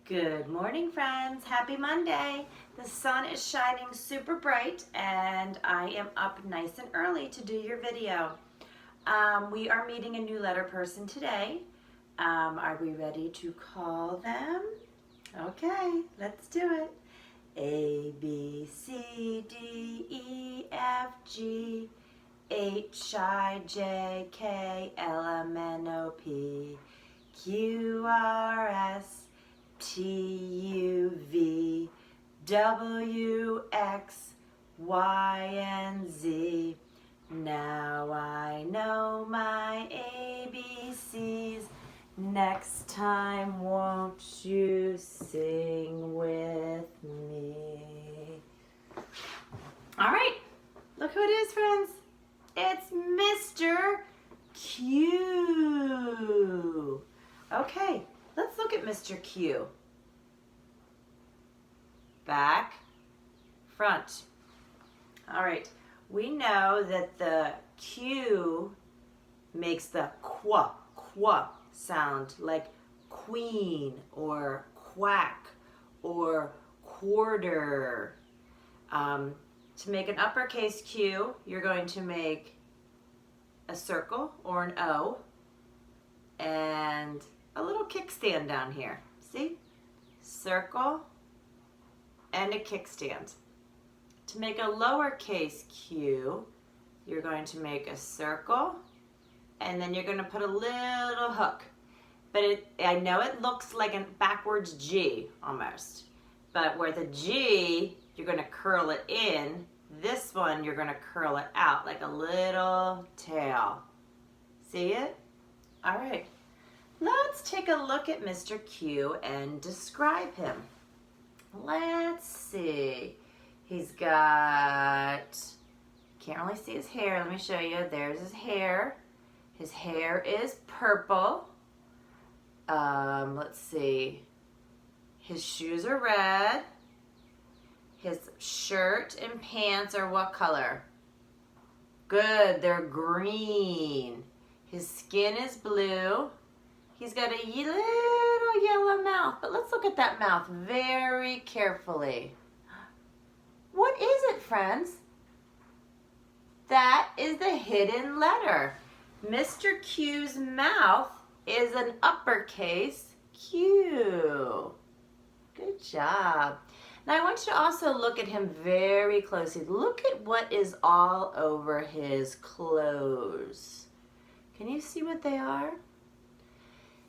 Good morning, friends. Happy Monday. The sun is shining super bright and I am up nice and early to do your video. We are meeting a new letter person today. Are we ready to call them? Okay, let's do it. A, B, C, D, E, F, G, H, I, J, K, L, M, N, O, P, Q, R, S, T, U, V, W, X, Y, and Z. Now I know my ABCs. Next time, won't you sing with me? All right, look who it is, friends. It's Mr. Q. Okay, let's look at Mr. Q. Back, front. All right, we know that the Q makes the qua sound, like queen or quack or quarter. To make an uppercase Q, you're going to make a circle or an O and a little kickstand down here. See? Circle and a kickstand. To make a lowercase q, you're going to make a circle and then you're going to put a little hook. But I know it looks like a backwards G almost, but where the G, you're going to curl it in. This one, you're going to curl it out like a little tail. See it? All right. Let's take a look at Mr. Q and describe him. Let's see. He's got, can't really see his hair. Let me show you. There's his hair. His hair is purple. Let's see. His shoes are red. His shirt and pants are what color? Good, they're green. His skin is blue. He's got a little yellow mouth, but let's look at that mouth very carefully. What is it, friends? That is the hidden letter. Mr. Q's mouth is an uppercase Q. Good job. Now I want you to also look at him very closely. Look at what is all over his clothes. Can you see what they are?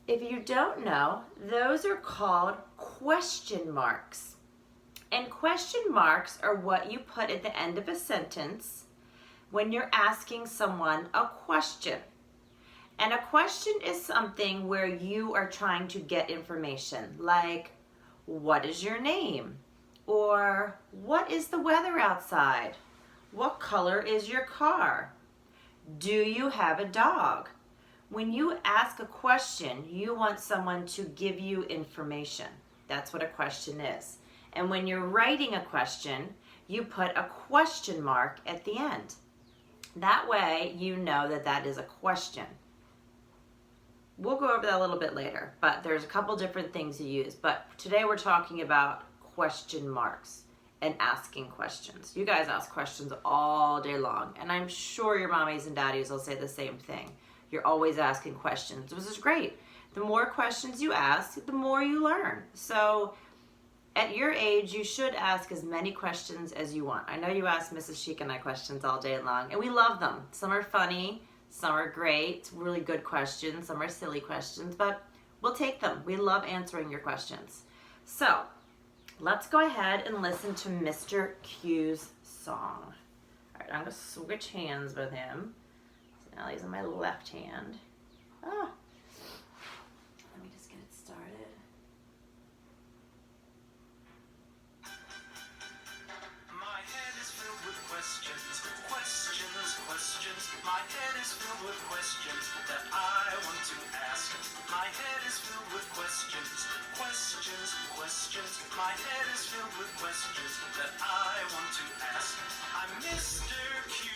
If you don't know, those are called question marks. And question marks are what you put at the end of a sentence when you're asking someone a question. And a question is something where you are trying to get information, like, what is your name? Or, what is the weather outside? What color is your car? Do you have a dog? When you ask a question, you want someone to give you information. That's what a question is. And when you're writing a question, you put a question mark at the end. That way, you know that that is a question. We'll go over that a little bit later, but there's a couple different things you use. But today we're talking about question marks and asking questions. You guys ask questions all day long, and I'm sure your mommies and daddies will say the same thing. You're always asking questions, which is great. The more questions you ask, the more you learn. So at your age, you should ask as many questions as you want. I know you ask Mrs. Sheik and I questions all day long, and we love them. Some are funny, some are great, really good questions, some are silly questions, but we'll take them. We love answering your questions. So let's go ahead and listen to Mr. Q's song. All right, I'm gonna switch hands with him. So now he's on my left hand. Let me just get it started. My head is filled with questions, questions, questions. My head is filled with questions that I want to ask. My head is filled with questions, questions, questions. My head is filled with questions that I want to ask. I'm Mr. Q.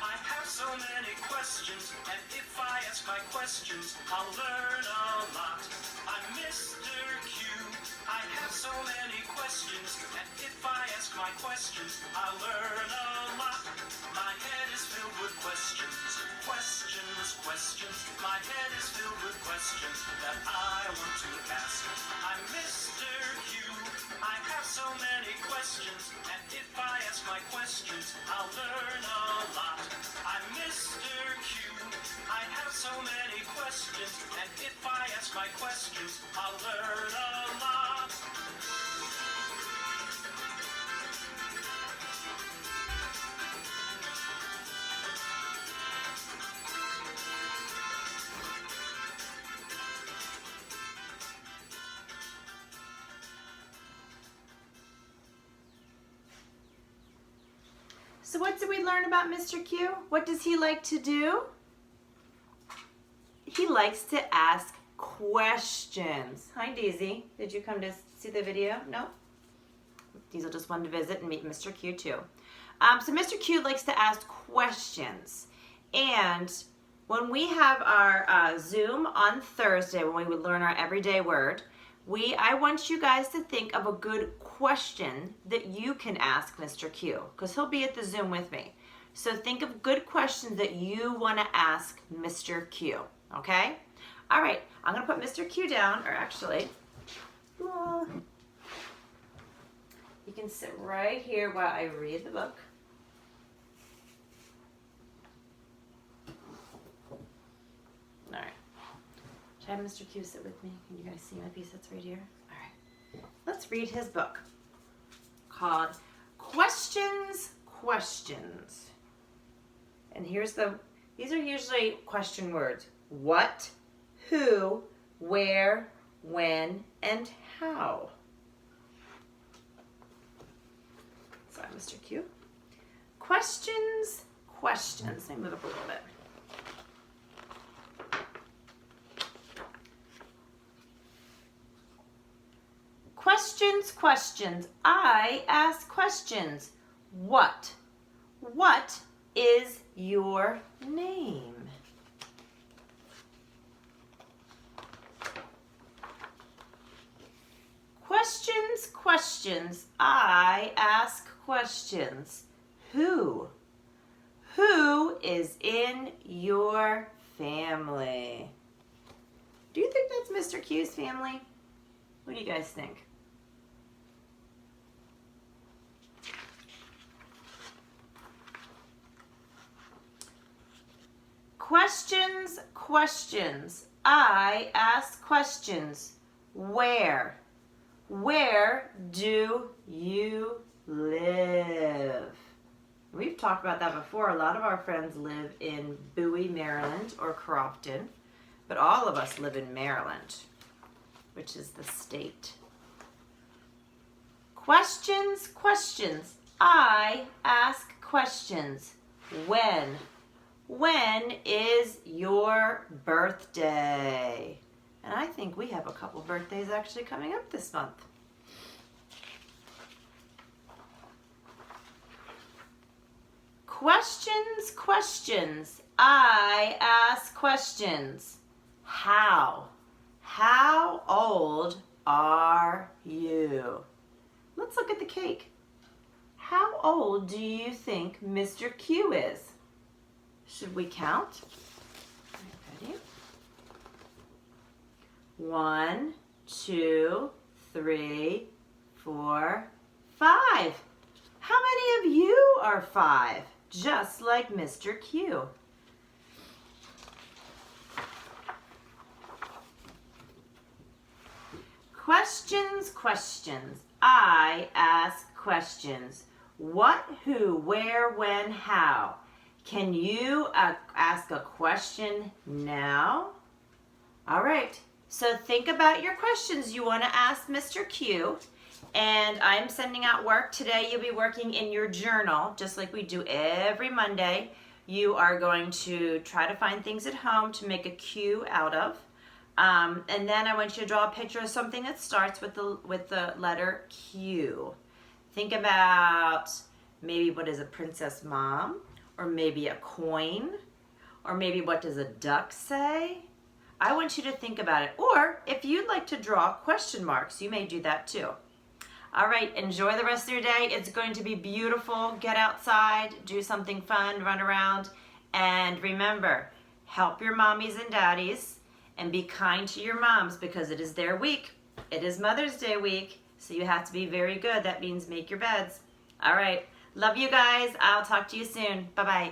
I have so many questions, and if I ask my questions, I'll learn a lot. I'm Mr. Q. I questions, I'll learn a lot. My head is filled with questions, questions, questions. My head is filled with questions that I want to ask. I'm Mr. Q. I have so many questions, and if I ask my questions, I'll learn a lot. I'm Mr. Q. I have so many questions, and if I ask my questions, I'll learn a lot. So what did we learn about Mr. Q? What does he like to do? He likes to ask questions. Hi, Daisy. Did you come to see the video? No? Diesel just wanted to visit and meet Mr. Q too. So Mr. Q likes to ask questions. And when we have our Zoom on Thursday, when we would learn our everyday word, I want you guys to think of a good question that you can ask Mr. Q, because he'll be at the Zoom with me. So think of good questions that you want to ask Mr. Q, okay? All right, I'm going to put Mr. Q down, or actually, you can sit right here while I read the book. All right. Should I have Mr. Q sit with me? Can you guys see my piece that's right here? All right. Let's read his book called Questions, Questions. And these are usually question words. What, who, where, when, and how. Sorry, Mr. Q. Questions, questions. Let me move up a little bit. Questions, questions. I ask questions. What? What is your name? Questions, questions. I ask questions. Who? Who is in your family? Do you think that's Mr. Q's family? What do you guys think? Questions, questions. I ask questions. Where? Where do you live? We've talked about that before. A lot of our friends live in Bowie, Maryland, or Crofton, but all of us live in Maryland, which is the state. Questions, questions. I ask questions. When? When is your birthday? And I think we have a couple birthdays actually coming up this month. Questions, questions. I ask questions. How? How old are you? Let's look at the cake. How old do you think Mr. Q is? Should we count? Ready? 1, 2, 3, 4, 5. How many of you are 5? Just like Mr. Q. Questions, questions. I ask questions. What, who, where, when, how. Can you ask a question now? All right. So think about your questions you want to ask Mr. Q. And I'm sending out work today. You'll be working in your journal, just like we do every Monday. You are going to try to find things at home to make a Q out of. And then I want you to draw a picture of something that starts with the letter Q. Think about maybe what is a princess mom, or maybe a coin, or maybe what does a duck say? I want you to think about it. Or if you'd like to draw question marks, you may do that too. All right, enjoy the rest of your day. It's going to be beautiful. Get outside, do something fun, run around. And remember, help your mommies and daddies and be kind to your moms because it is their week. It is Mother's Day week, so you have to be very good. That means make your beds. All right, love you guys. I'll talk to you soon. Bye-bye.